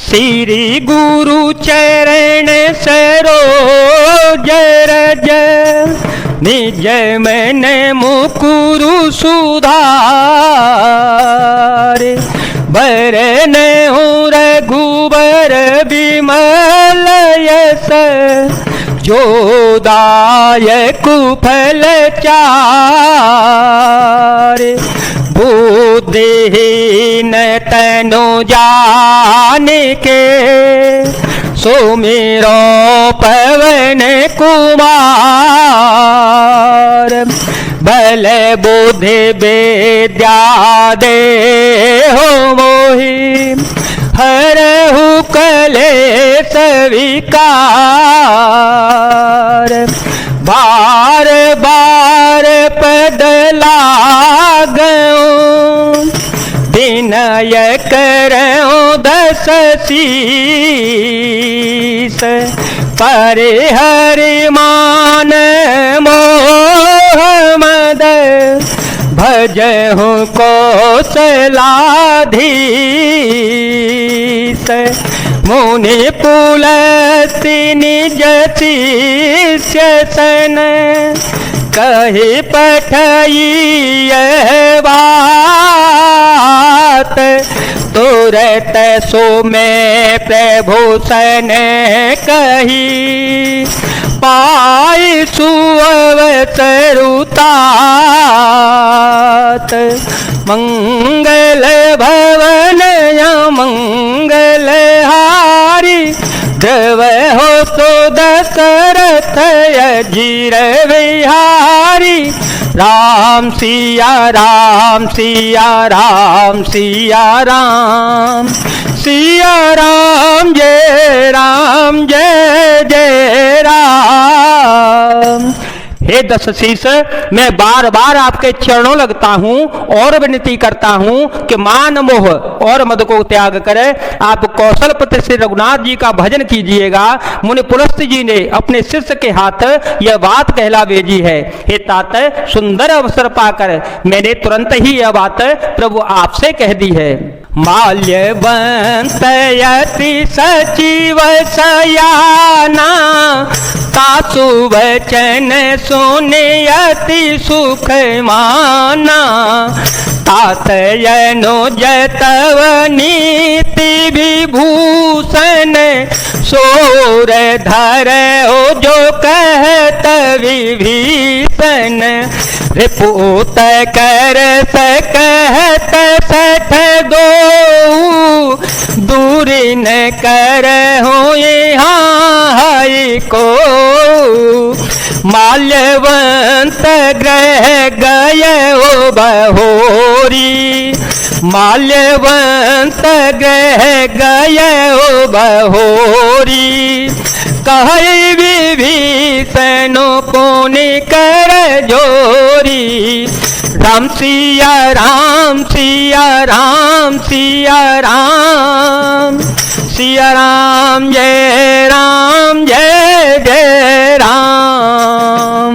श्री गुरु चरण सरोज रज निज मन मुकुरु सुधार बरन रघुबर विमल यस जो दायक फल चार बुद्धिहीन तनु जान के सुमिरो पवन कुमार बल बुद्धि विद्या दे हो मोहि हरहु कलेश विकार बार बार पद लागऊं विनय करऊं दस शीस परिहरि मान मोह मद भजहु कौशलाधीश मुनि पुलस्त्य निज शिष्य सन कहि पठई बात तुरत सो में प्रभु सन कही पाई सुअवसरुतात मंगल भवन मंगल हारी द्रव हो तो दशरथ अजीर विहारी राम सिया राम सिया राम सिया राम सिया राम जय जय राम। हे दशशीष, मैं बार बार आपके चरणों लगता हूँ और विनती करता हूँ कि मान मोह और मद को त्याग कर आप कौशलपति श्री रघुनाथ जी का भजन कीजिएगा। मुनि पुलस्त्य जी ने अपने शिष्य के हाथ यह बात कहला भेजी है। हे तात, सुंदर अवसर पाकर मैंने तुरंत ही यह बात प्रभु आपसे कह दी है। माल्यवंत यति सचिव सयाना तासु वचन सुने अति सुख माना तात अनुज तव नीति विभूषण सोर धर हो जो कहत विभीषण रिपुत कर सकहत सठ दो दूर न कर हो यहाँ को माल्यवंत ग्रह गय ओ बहोरी माल्यवंत ग्रह गय ओ बहोरी कहे विभीषण पुनि कर जोरी राम सिया राम सिया राम सिया राम सिया राम जय जय राम।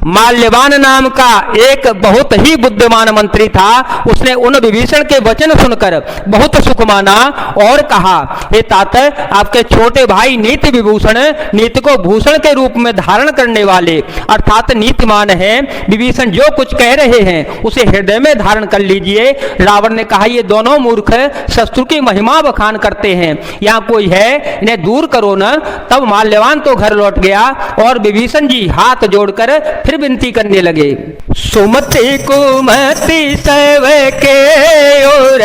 माल्यवान नाम का एक बहुत ही बुद्धिमान मंत्री था। उसने उन विभीषण के वचन सुनकर बहुत सुख माना और कहा, हे तात, आपके छोटे भाई नीति विभूषण, नीति को भूषण के रूप में धारण करने वाले अर्थात नीतिमान हैं। विभीषण जो कुछ कह रहे हैं उसे हृदय में धारण कर लीजिए। रावण ने कहा, ये दोनों मूर्ख शत्रु की महिमा बखान करते हैं, यहाँ कोई है, इन्हें दूर करो न। तब माल्यवान तो घर लौट गया और विभीषण जी हाथ जोड़कर फिर विनती करने लगे। सुमति कुमति सब के ओर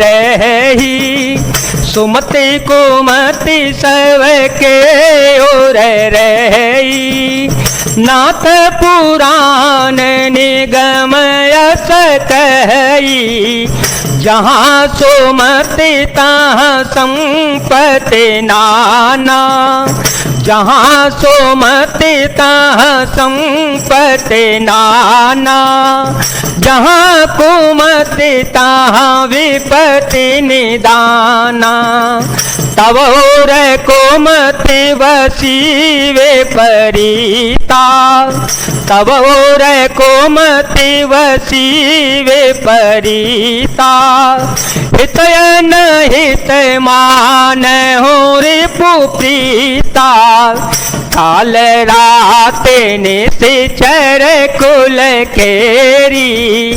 रही सुमति कुमति सब के ओर रही नाथ पुराण निगम यस कही जहाँ सुमति तहाँ संपत्ति नाना जहाँ सुमति तहाँ संपत्ति नाना, जहाँ कुमति तहाँ विपत्ति निदाना। तब और कुमति वसीवे परीता, तब और कुमति वसीवे परीता। हितयन हित मान हो रिपुप्रीता, काल रात निश्चर कुल केरी,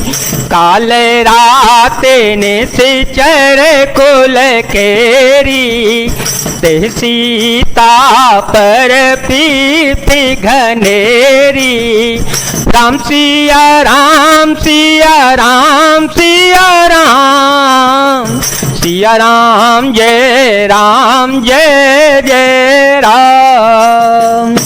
काल रात निश्चर कुल केरी। ते सीता पर प्रीति घनेरी, राम सिया राम सिया राम सिया राम, सिया राम जय जय राम।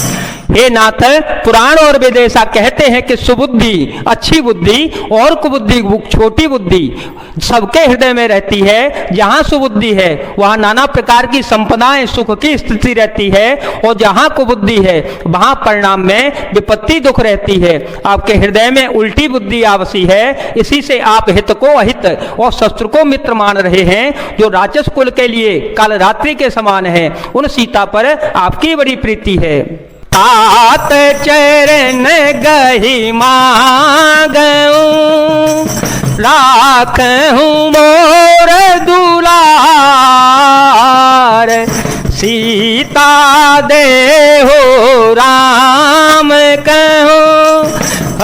हे नाथ, पुराण और वेद ऐसा कहते हैं कि सुबुद्धि, अच्छी बुद्धि और कुबुद्धि, छोटी बुद्धि सबके हृदय में रहती है। जहाँ सुबुद्धि है वहाँ नाना प्रकार की संपदाएं, सुख की स्थिति रहती है, और जहाँ कुबुद्धि है वहाँ परिणाम में विपत्ति दुख रहती है। आपके हृदय में उल्टी बुद्धि आवश्यक है, इसी से आप हित को अहित और शत्रु को मित्र मान रहे हैं। जो राक्षस कुल के लिए काल रात्रि के समान है, उन सीता पर आपकी बड़ी प्रीति है। तात चरण गही मांगूं, राखूं मोर दुलार, सीता देहो राम कहूं,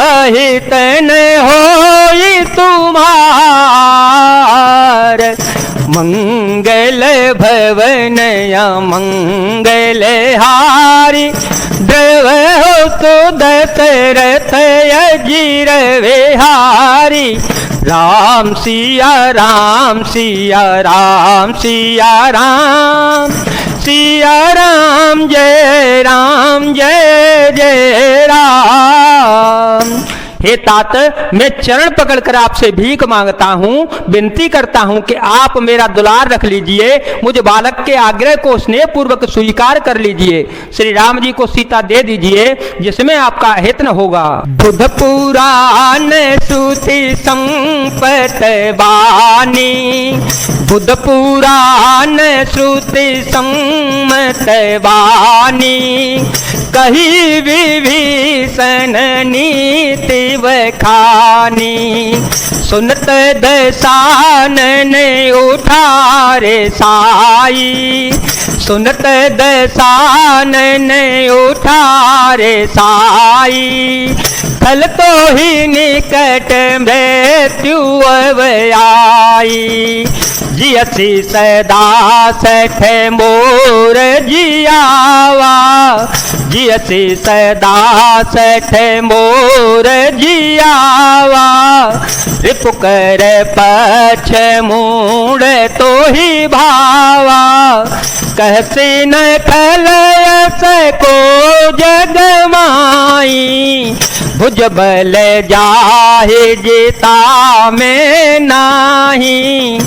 अहित न होई तुम्हार। मंगल भवन मंगल हारी, द्रव हो तो दशरथ अजीर विहारी। राम सिया राम सिया राम सिया राम, सिया राम जय जय राम। हे तात, मैं चरण पकड़कर आपसे भीख मांगता हूँ, विनती करता हूँ कि आप मेरा दुलार रख लीजिए, मुझ बालक के आग्रह को स्नेह पूर्वक स्वीकार कर लीजिए। श्री राम जी को सीता दे दीजिए, जिसमें आपका हित न होगा। बुध पुराण श्रुति संपत बानी, बुध पुराण श्रुति संमत बानी। कही विभीषण नीति बखानी, सुनत दशानन उठारे साई, सुनत दशानन उठारे साई। फल तो ही निकट मृत्यु आई, जियसी सदा सठ मोर जियावा, जियसी सदा सठ मोर जियावा। रिपुकर पक्ष मूड तो ही भावा, कहसे न खलयस को जगमाई। भुजबल जाहे जेता में नाही,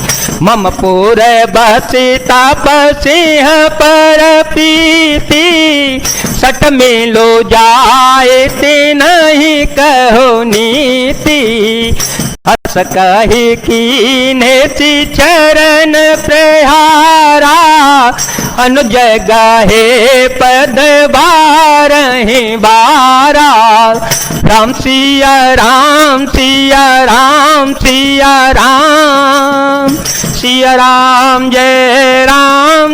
मम पुर बसी तपसिंह पर पीति। सठ में लो जाए ते नहीं कहो नीति, हस कही कीने सी चरण प्रहारा। अनुज गहे पद बारहि बारा, राम सिया राम सिया राम सिया राम, सिया राम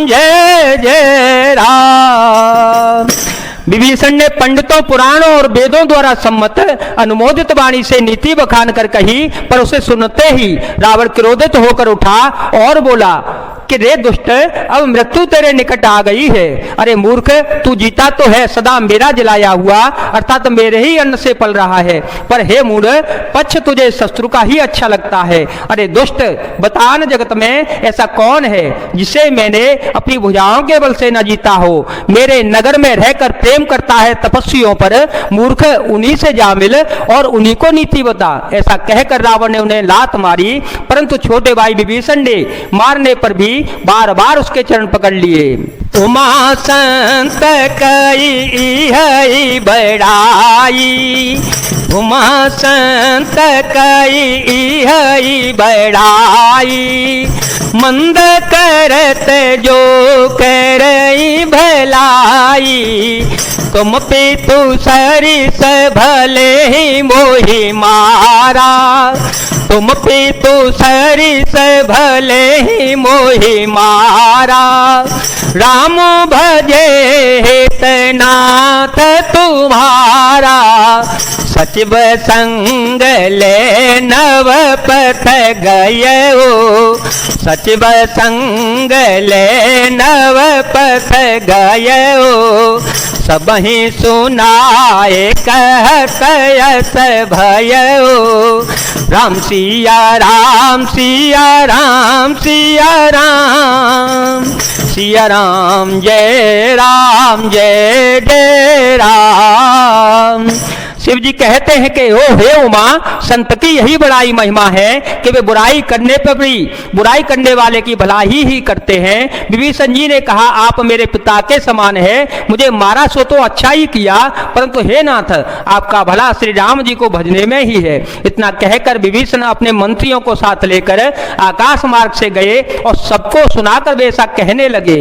जय जय राम। विभीषण ने पंडितों, पुराणों और वेदों द्वारा सम्मत अनुमोदित वाणी से नीति बखान कर कही, पर उसे सुनते ही रावण क्रोधित होकर उठा और बोला कि रे दुष्ट, अब मृत्यु तेरे निकट आ गई है। अरे मूर्ख, तू जीता तो है सदा मेरा जलाया हुआ, अर्थात मेरे ही अन्न से पल रहा है, पर हे मूढ़, पक्ष तुझे शत्रु का ही अच्छा लगता है। अरे दुष्ट, बता न जगत में ऐसा कौन है जिसे मैंने अपनी भुजाओं के बल से न जीता हो। मेरे नगर में रहकर प्रेम करता है तपस्वियों पर, मूर्ख उन्हीं से जा मिल और उन्हीं को नीति बता। ऐसा कहकर रावण ने उन्हें लात मारी, परंतु छोटे भाई विभीषण ने मारने पर भी बार बार उसके चरण पकड़ लिए। उमा संत कई है बड़ाई, उमा संत कई है बड़ाई, मंद करत जो करई भलाई, तुम पे तू सरिस भले ही मोहि मारा, तुम पे तू सरिस भले ही मोहि मारा, राम भजे हितनाथ तुम्हारा, सचिव संग ले नव पथ गयो, सचिव संग ले नव पथ गयो, सबहि सुनाए कहत यस भयो, राम सिया राम सिया राम सिया राम, सिया राम जय जय राम। शिव जी कहते हैं कि ओ हे उमा, संत की यही बड़ाई महिमा है कि वे बुराई करने पर भी बुराई करने वाले की भलाई ही करते हैं। विभीषण जी ने कहा आप मेरे पिता के समान है, मुझे मारा सो तो अच्छा ही किया, परंतु हे नाथ आपका भला श्री राम जी को भजने में ही है। इतना कहकर विभीषण अपने मंत्रियों को साथ लेकर आकाश मार्ग से गए और सबको सुनाकर वे ऐसा कहने लगे।